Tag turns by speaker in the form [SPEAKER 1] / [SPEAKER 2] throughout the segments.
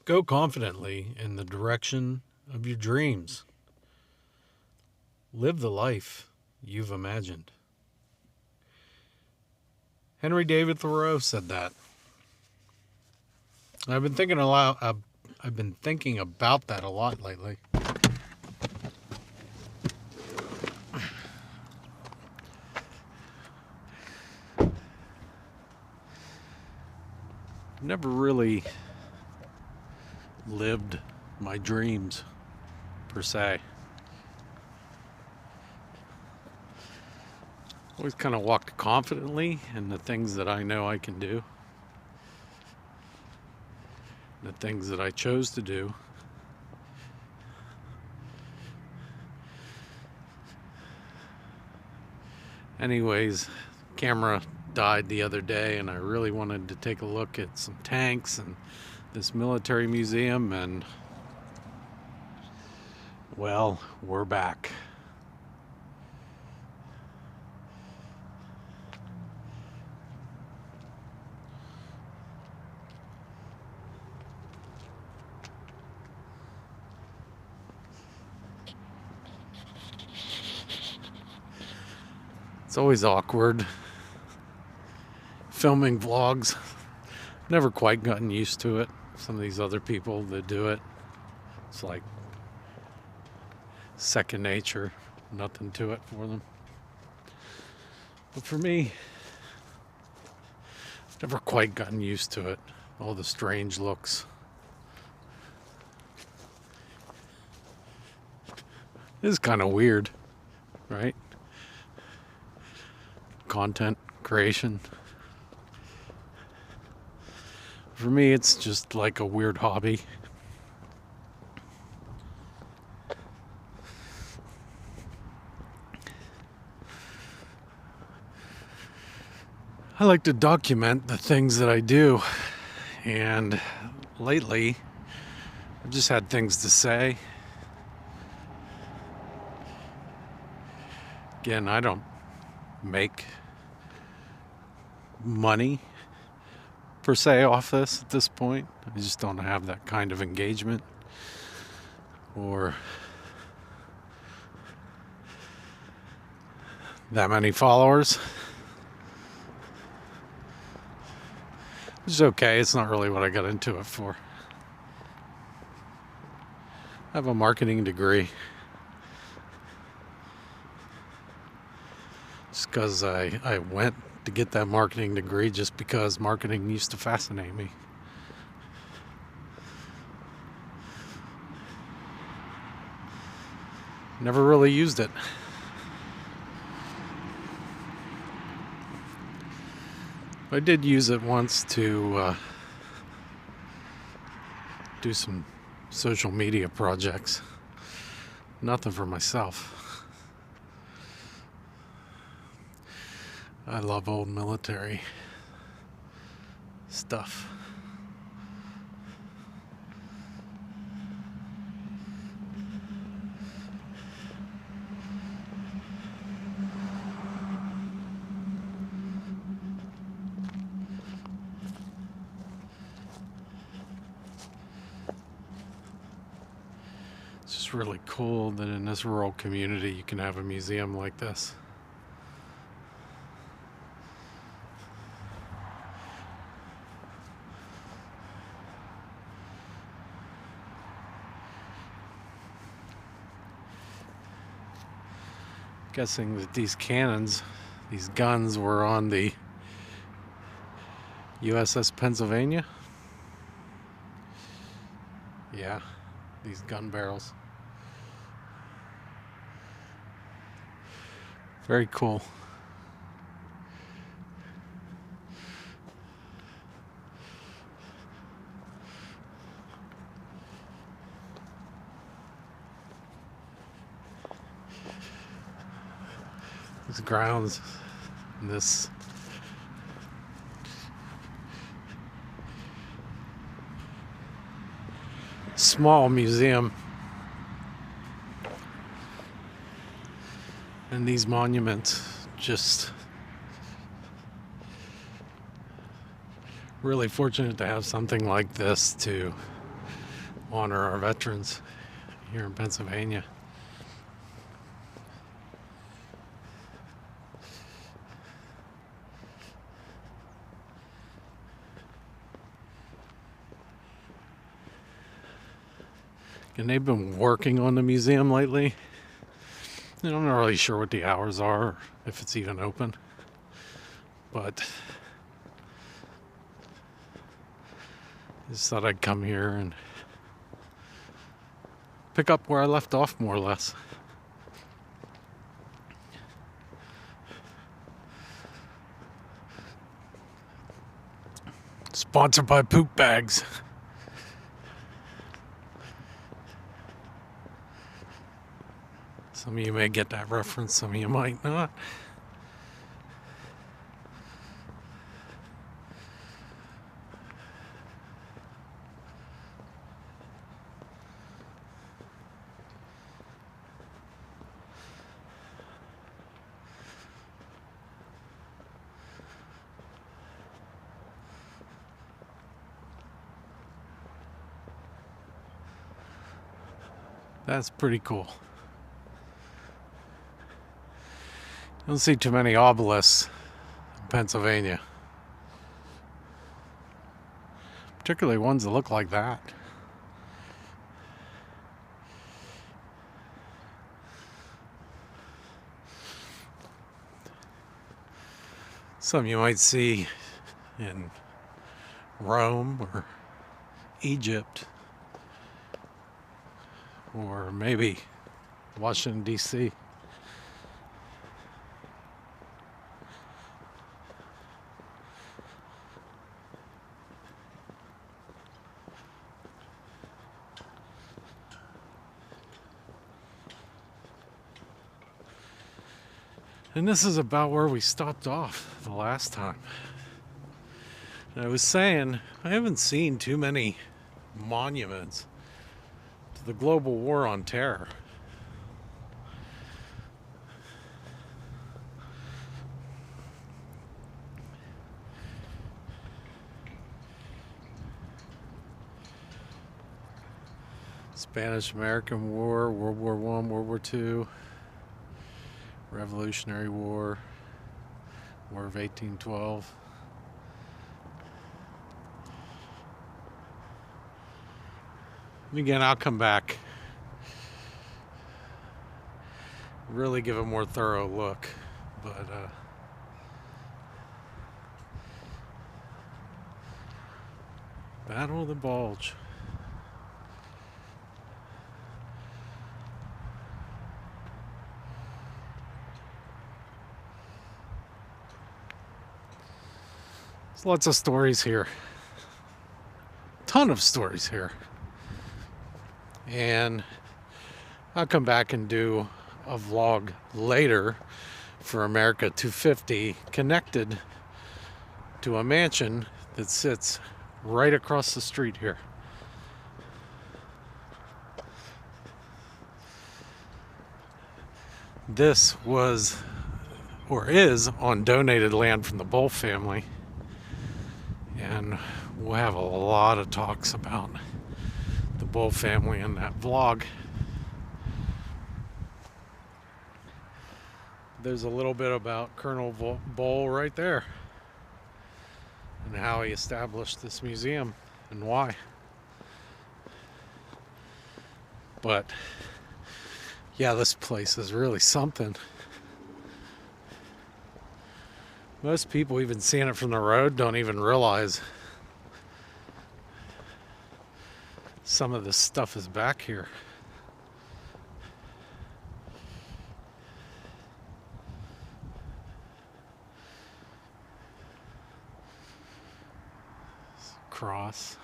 [SPEAKER 1] Go confidently in the direction of your dreams. Live the life you've imagined. Henry David Thoreau said that. I've been thinking about that a lot lately. Never really lived my dreams, per se. Always kind of walked confidently in the things that I know I can do, the things that I chose to do. Anyways, camera died the other day, and I really wanted to take a look at some tanks and this military museum, and well, we're back. It's always awkward filming vlogs. Never quite gotten used to it. Some of these other people that do it, it's like second nature, nothing to it for them. But for me, never quite gotten used to it. All the strange looks. It is kind of weird, right? Content creation. For me, it's just like a weird hobby. I like to document the things that I do, and lately I've just had things to say. Again, I don't make money per se off this at this point. I just don't have that kind of engagement or that many followers, which is okay. It's not really what I got into it for. I have a marketing degree. Just because I went to get that marketing degree just because marketing used to fascinate me. Never really used it. I did use it once to do some social media projects. Nothing for myself. I love old military stuff. It's just really cool that in this rural community you can have a museum like this. Guessing that these cannons, these guns, were on the USS Pennsylvania. Yeah, these gun barrels. Very cool. These grounds, this small museum, and these monuments, just really fortunate to have something like this to honor our veterans here in Pennsylvania. And they've been working on the museum lately. And I'm not really sure what the hours are, or if it's even open. But I just thought I'd come here and pick up where I left off, more or less. Sponsored by poop bags. Some of you may get that reference, some of you might not. That's pretty cool. You don't see too many obelisks in Pennsylvania. Particularly ones that look like that. Some you might see in Rome or Egypt, or maybe Washington, D.C. And this is about where we stopped off the last time. And I was saying, I haven't seen too many monuments to the global war on terror. Spanish-American War, World War I, World War II, Revolutionary War, War of 1812. And again, I'll come back, really give a more thorough look, but Battle of the Bulge. There's lots of stories here. Ton of stories here. And I'll come back and do a vlog later for America 250 connected to a mansion that sits right across the street here. This was, or is, on donated land from the Bull family. And we'll have a lot of talks about the Bull family in that vlog. There's a little bit about Colonel Bull right there, and how he established this museum and why. But yeah, this place is really something. Most people, even seeing it from the road, don't even realize some of this stuff is back here. Cross.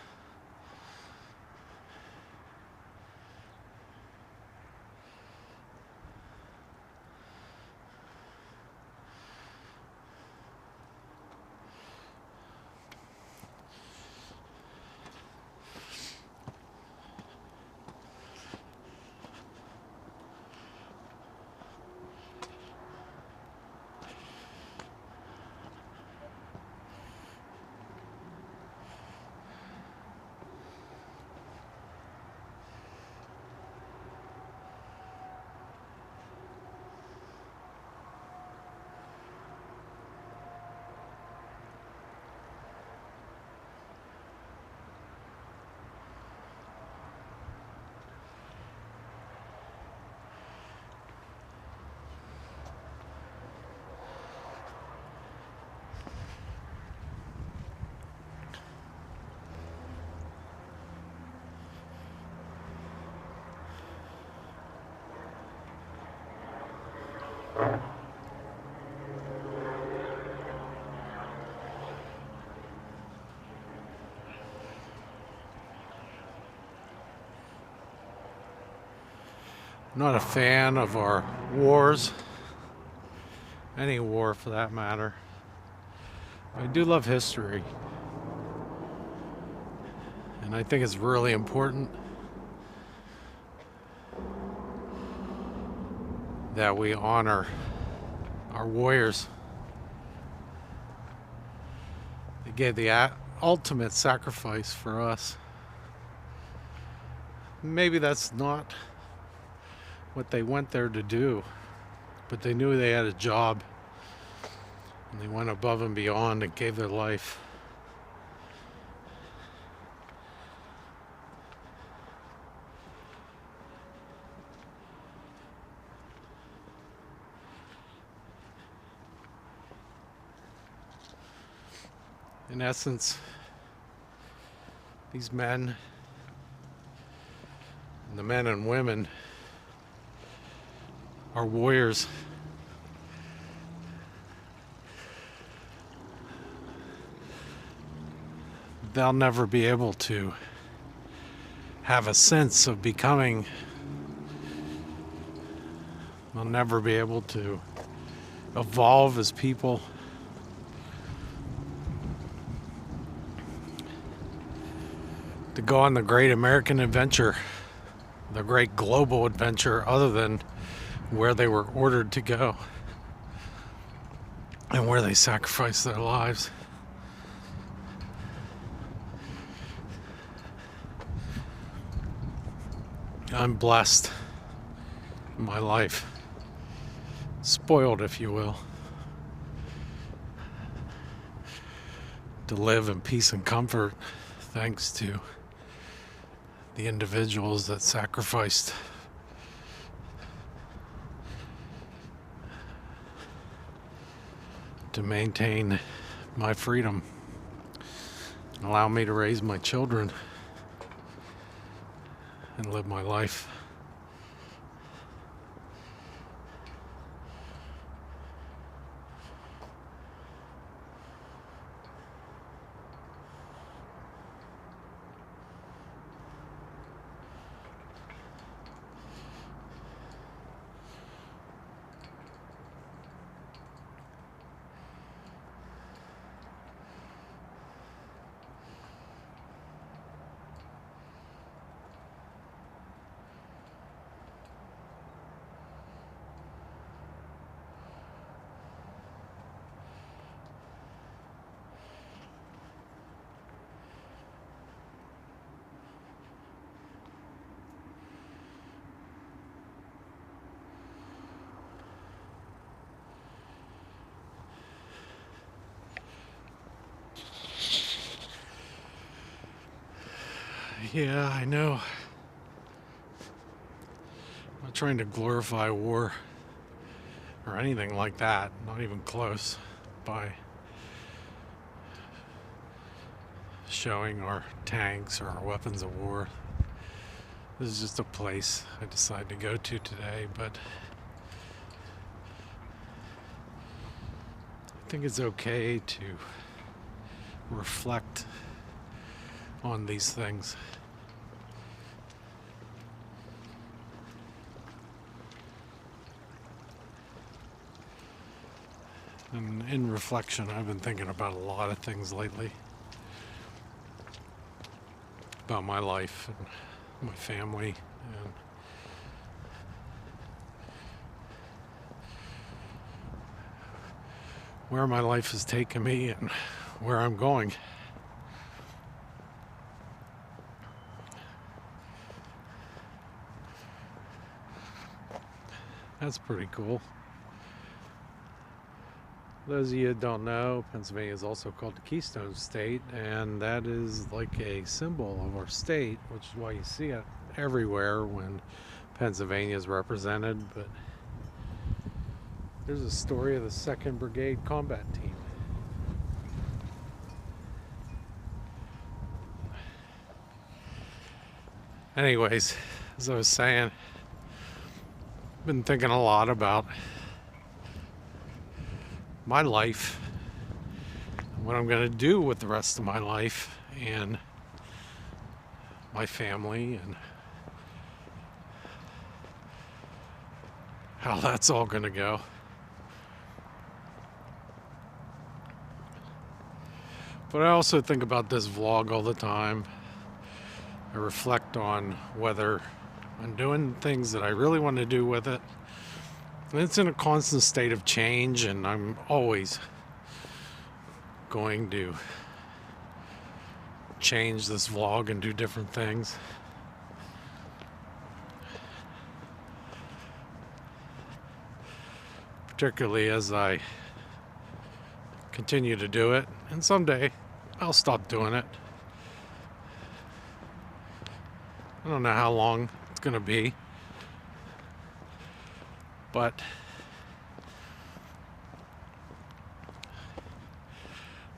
[SPEAKER 1] I'm not a fan of our wars, any war for that matter. I do love history, and I think it's really important that we honor our warriors. They gave the ultimate sacrifice for us. Maybe that's not what they went there to do, but they knew they had a job, and they went above and beyond and gave their life. In essence, these men, and the men and women, are warriors. They'll never be able to have a sense of becoming. They'll never be able to evolve as people. To go on the great American adventure, the great global adventure, other than where they were ordered to go and where they sacrificed their lives. I'm blessed in my life, spoiled, if you will, to live in peace and comfort thanks to the individuals that sacrificed to maintain my freedom and allow me to raise my children and live my life. Yeah, I know. I'm not trying to glorify war or anything like that, not even close, by showing our tanks or our weapons of war. This is just a place I decided to go to today, but I think it's okay to reflect on these things. And in reflection, I've been thinking about a lot of things lately. About my life and my family and where my life has taken me and where I'm going. That's pretty cool. Those of you that don't know, Pennsylvania is also called the Keystone State, and that is like a symbol of our state, which is why you see it everywhere when Pennsylvania is represented. But there's a story of the 2nd Brigade Combat Team. Anyways, as I was saying, I've been thinking a lot about my life, what I'm going to do with the rest of my life, and my family, and how that's all gonna go. But I also think about this vlog all the time. I reflect on whether I'm doing things that I really want to do with it. And it's in a constant state of change, and I'm always going to change this vlog and do different things. Particularly as I continue to do it, and someday I'll stop doing it. I don't know how long it's gonna be, but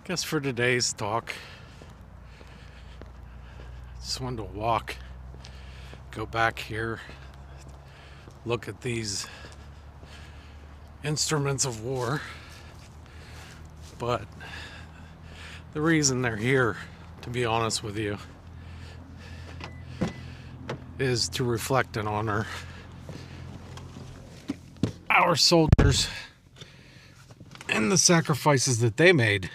[SPEAKER 1] I guess for today's talk, I just wanted to walk, go back here, look at these instruments of war. But the reason they're here, to be honest with you, is to reflect and honor our soldiers and the sacrifices that they made.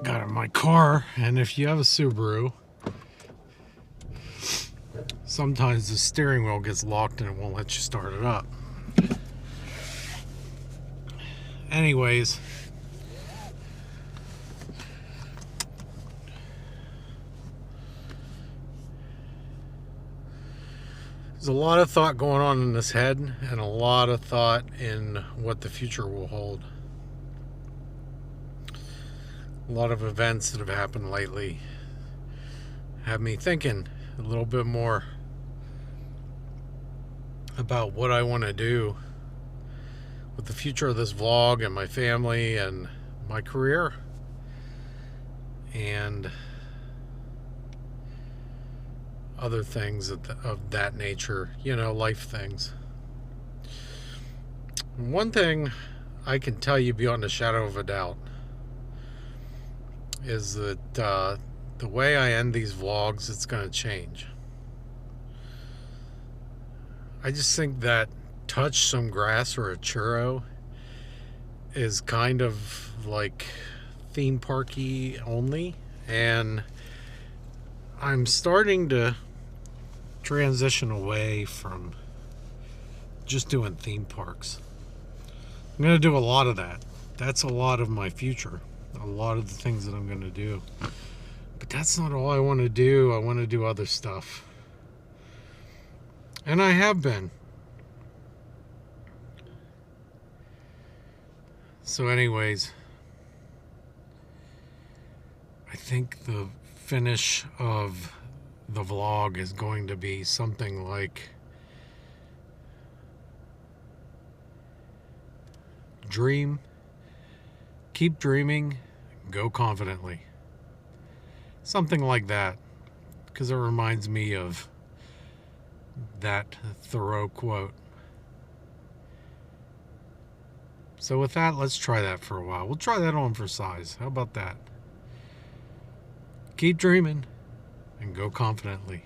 [SPEAKER 1] Got in my car, and if you have a Subaru, sometimes the steering wheel gets locked and it won't let you start it up. Anyways, there's a lot of thought going on in this head, and a lot of thought in what the future will hold. A lot of events that have happened lately have me thinking a little bit more about what I want to do with the future of this vlog and my family and my career and other things of that nature, life things. One thing I can tell you beyond a shadow of a doubt is that the way I end these vlogs, it's going to change. I just think that touch some grass or a churro is kind of like theme parky only, and I'm starting to transition away from just doing theme parks. I'm going to do a lot of that. That's a lot of my future, a lot of the things that I'm going to do. But that's not all I want to do. I want to do other stuff. And I have been. So anyways, I think the finish of the vlog is going to be something like dream, keep dreaming, go confidently. Something like that, because it reminds me of that Thoreau quote. So with that, let's try that for a while. We'll try that on for size. How about that? Keep dreaming and go confidently.